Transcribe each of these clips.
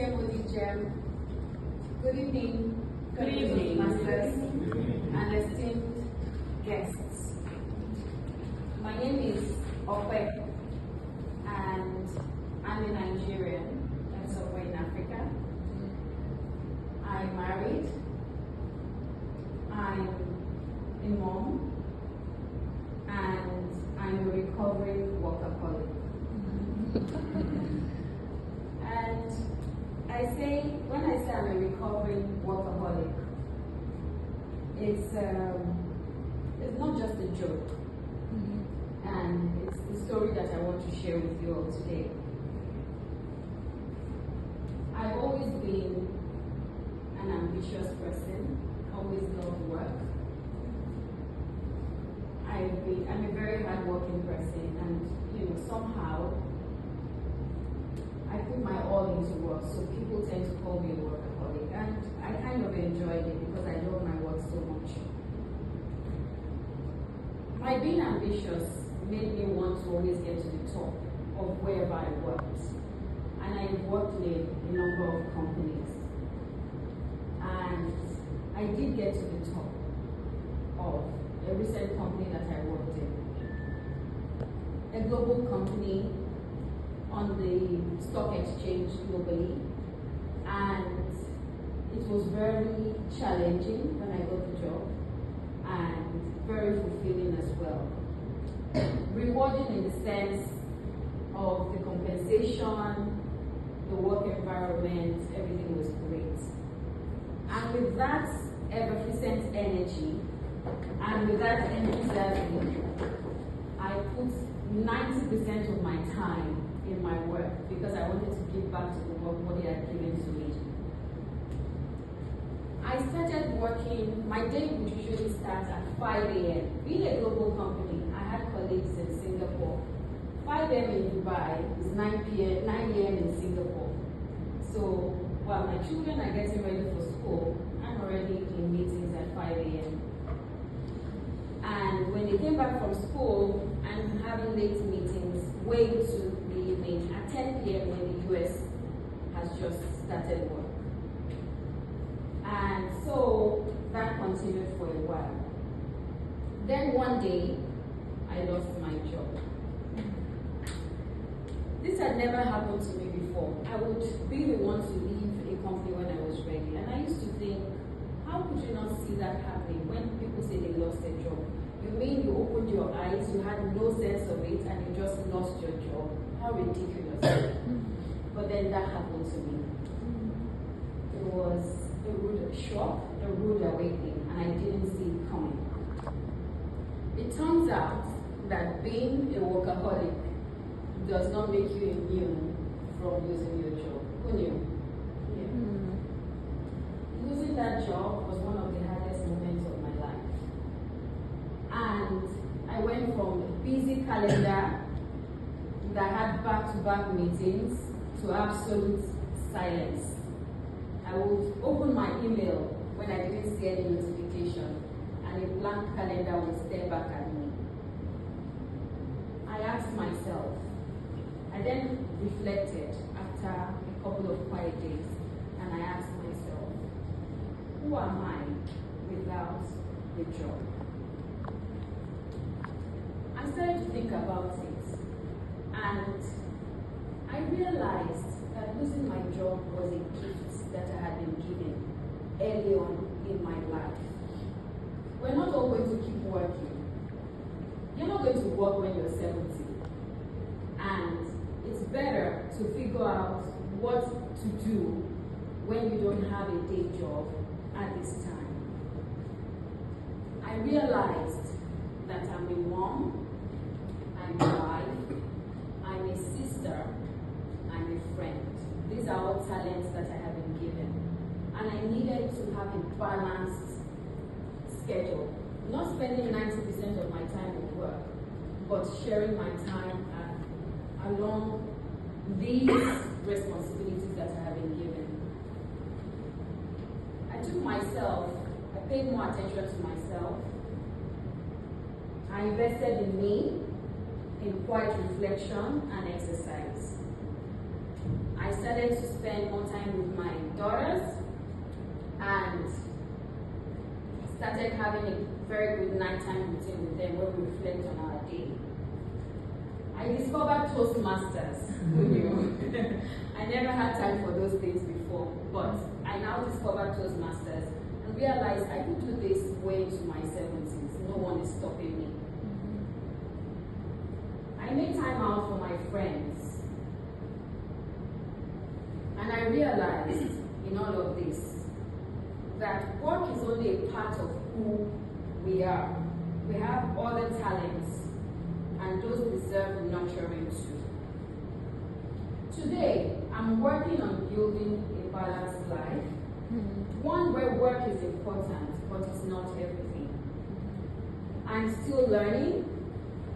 Good evening, Toastmasters and esteemed guests. My name is Ope, and I'm a Nigerian, and somewhere in Africa. I'm married. I'm a mom, and I'm a recovering workaholic. And when I say I'm a recovering workaholic, it's not just a joke, and it's the story that I want to share with you all today. I've always been an ambitious person, always loved work. I'm a very hardworking person, and somehow I put my all into work, so people tend to call me a workaholic, and I kind of enjoyed it because I love my work so much. My being ambitious made me want to always get to the top of wherever I worked, and I worked in a number of companies, and I did get to the top of a recent company that I worked in, a global company on the stock exchange globally, and it was very challenging when I got the job and very fulfilling as well. Rewarding in the sense of the compensation, the work environment, everything was great. And with that effervescent energy and with that enthusiasm, I put 90% of my time in my work because I wanted to give back to the work what they had given to me. I started working, my day would usually start at 5 a.m. Being a global company, I had colleagues in Singapore. 5 a.m. in Dubai is 9 a.m. in Singapore. So while my children are getting ready for school, I'm already in meetings at 5 a.m. And when they came back from school, I'm having late meetings way into the evening at 10 p.m. when the US has just started work. And so that continued for a while. Then one day, I lost my job. This had never happened to me before. I would be the one to leave a company when I was ready. And I used to think, how could you not see that happening when people say they lost their job? You mean you opened your eyes, you had no sense of it, and you just lost your job? How ridiculous. But then that happened to me. It was a rude shock, a rude awakening, and I didn't see it coming. It turns out that being a workaholic does not make you immune from losing your job. Who knew? Yeah. Losing that job was one of the hardest moments of my life. And I went from a busy calendar that had back-to-back meetings to absolute silence. I would open my email when I didn't see any notification, and a blank calendar would stare back at me. I asked myself, I then reflected after a couple of quiet days, and I asked myself, who am I without a job? I started to think about it, and I realized that losing my job was a gift that I had been given early on in my life. We're not all going to keep working. You're not going to work when you're 70. And it's better to figure out what to do when you don't have a day job at this time. I realized that I'm a mom, I'm a wife, I'm a sister, I'm a friend. These are all talents that I have been given. And I needed to have a balanced schedule. Not spending 90% of my time at work, but sharing my time along these responsibilities that I have been given. I paid more attention to myself. I invested in me, in quiet reflection and exercise. I started to spend more time with my daughters and started having a very good nighttime routine with them where we reflect on our day. I discovered Toastmasters. I never had time for those things before, but I now discovered Toastmasters and realized I could do this way into my 70s. No one is stopping me. I made time out for my friends. And I realized in all of this that work is only a part of who we are. We have other talents, and those deserve nurturing too. Today, I'm working on building a balanced life, one where work is important, but it's not everything. I'm still learning,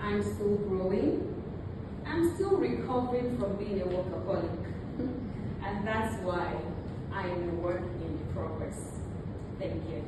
I'm still growing, I'm still recovering from being a workaholic. And that's why I am a work in progress. Thank you.